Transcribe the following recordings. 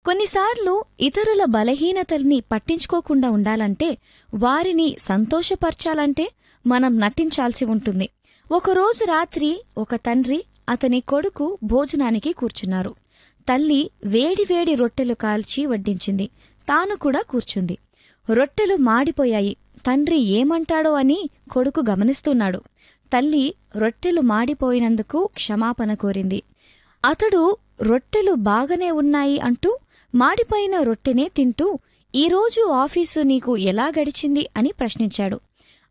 కొన్నిసార్లు ఇతరుల బలహీనతల్ని పట్టించుకోకుండా ఉండాలంటే, వారిని సంతోషపర్చాలంటే మనం నటించాల్సి ఉంటుంది. ఒకరోజు రాత్రి ఒక తండ్రి అతని కొడుకు భోజనానికి కూర్చున్నారు. తల్లి వేడివేడి రొట్టెలు కాల్చి వడ్డించింది. తాను కూడా కూర్చుంది. రొట్టెలు మాడిపోయాయి. తండ్రి ఏమంటాడో అని కొడుకు గమనిస్తున్నాడు. తల్లి రొట్టెలు మాడిపోయినందుకు క్షమాపణ కోరింది. అతడు రొట్టెలు బాగానే ఉన్నాయి అంటూ మాడిపోయిన రొట్టెనే తింటూ, ఈరోజు ఆఫీసు నీకు ఎలా గడిచింది అని ప్రశ్నించాడు.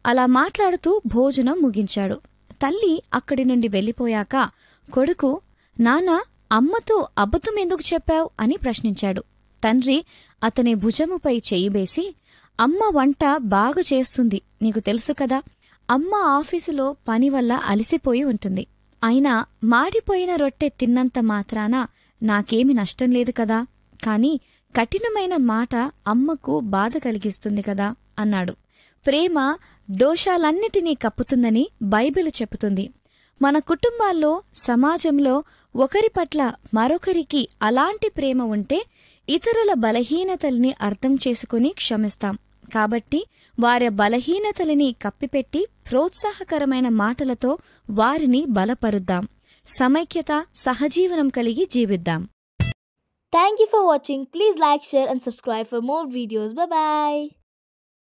అలా మాట్లాడుతూ భోజనం ముగించాడు. తల్లి అక్కడి నుండి వెళ్ళిపోయాక కొడుకు, నాన్నా, అమ్మతో అబద్ధం ఎందుకు చెప్పావు అని ప్రశ్నించాడు. తండ్రి అతని భుజముపై చెయ్యివేసి, అమ్మ వంట బాగు చేస్తుంది, నీకు తెలుసు కదా. అమ్మ ఆఫీసులో పనివల్ల అలసిపోయి ఉంటుంది. అయినా మాడిపోయిన రొట్టె తిన్నంత మాత్రాన నాకేమి నష్టం లేదు కదా. కాని కఠినమైన మాట అమ్మకు బాధ కలిగిస్తుంది కదా అన్నాడు. ప్రేమ దోషాలన్నిటినీ కప్పుతుందని బైబిలు చెబుతుంది. మన కుటుంబాల్లో, సమాజంలో ఒకరి పట్ల మరొకరికి అలాంటి ప్రేమ ఉంటే ఇతరుల బలహీనతల్ని అర్థం చేసుకుని క్షమిస్తాం. కాబట్టి వారి బలహీనతలని కప్పిపెట్టి ప్రోత్సాహకరమైన మాటలతో వారిని బలపరుద్దాం. సమైక్యత, సహజీవనం కలిగి జీవిద్దాం. Thank you for watching. Please like, share and subscribe for more videos. Bye bye.